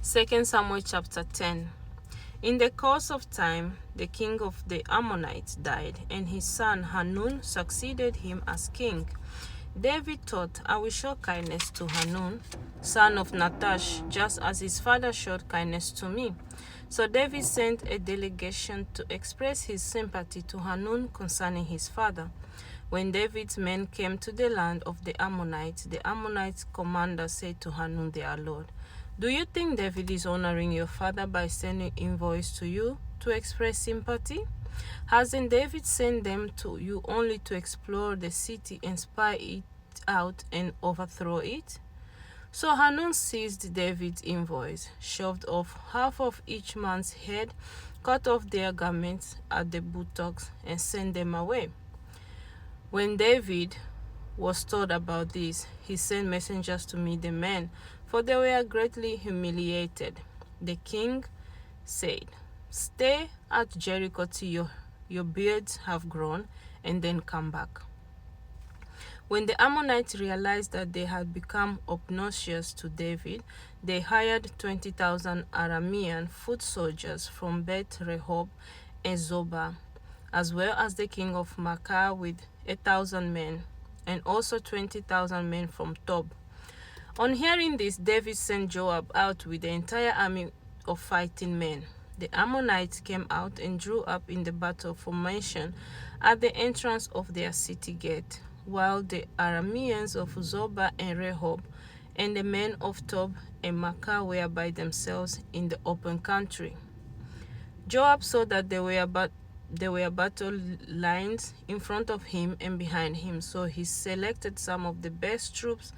2 Samuel chapter 10. In the course of time, the king of the Ammonites died, and his son Hanun succeeded him as king. David thought, I will show kindness to Hanun, son of Nahash, just as his father showed kindness to me. So David sent a delegation to express his sympathy to Hanun concerning his father. When David's men came to the land of the Ammonites commander said to Hanun their lord, do you think David is honoring your father by sending envoys to you to express sympathy? Hasn't David sent them to you only to explore the city and spy it out and overthrow it? So Hanun seized David's envoys, shaved off half of each man's head, cut off their garments at the buttocks, and sent them away. When David was told about this, he sent messengers to meet the men, for they were greatly humiliated. The king said, stay at Jericho till your beards have grown, and then come back. When the Ammonites realized that they had become obnoxious to David, they hired 20,000 Aramean foot soldiers from Beth Rehob and Zobah, as well as the king of Maacah with 1,000 men, and also 20,000 men from Tob. On hearing this, David sent Joab out with the entire army of fighting men. The Ammonites came out and drew up in the battle formation at the entrance of their city gate, while the Arameans of Zobah and Rehob and the men of Tob and Maacah were by themselves in the open country. Joab saw that there were battle lines in front of him and behind him, so he selected some of the best troops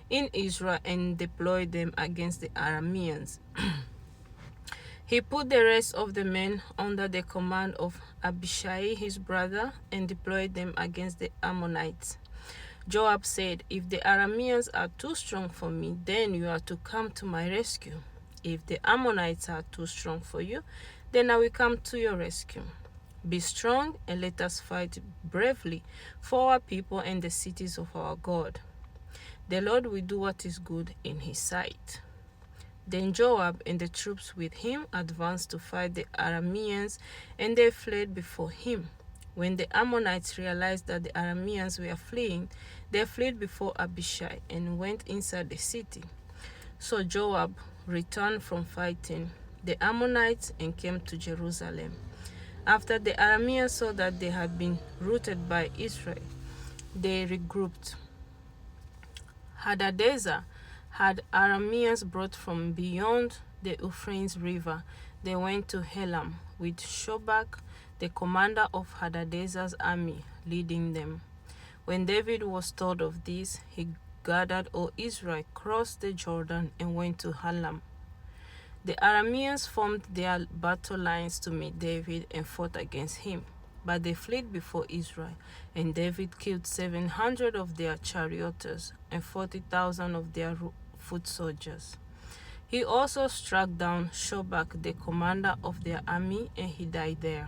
in Israel and deployed them against the Arameans. He put the rest of the men under the command of Abishai his brother and deployed them against the Ammonites. Joab said, if the Arameans are too strong for me, then you are to come to my rescue. If the Ammonites are too strong for you, then I will come to your rescue. Be strong and let us fight bravely for our people and the cities of our God. The Lord will do what is good in his sight. Then Joab and the troops with him advanced to fight the Arameans, and they fled before him. When the Ammonites realized that the Arameans were fleeing, they fled before Abishai and went inside the city. So Joab returned from fighting the Ammonites and came to Jerusalem. After the Arameans saw that they had been routed by Israel, they regrouped. Hadadezer had Arameans brought from beyond the Euphrates River. They went to Helam with Shobak, the commander of Hadadezer's army, leading them. When David was told of this, he gathered all Israel, crossed the Jordan, and went to Helam. The Arameans formed their battle lines to meet David and fought against him. But they fled before Israel, and David killed 700 of their charioteers and 40,000 of their foot soldiers. He also struck down Shobak, the commander of their army, and he died there.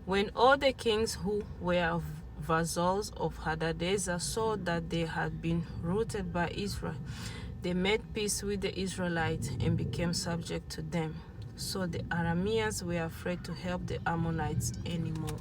When all the kings who were vassals of Hadadezer saw that they had been routed by Israel, they made peace with the Israelites and became subject to them. So the Arameans were afraid to help the Ammonites anymore.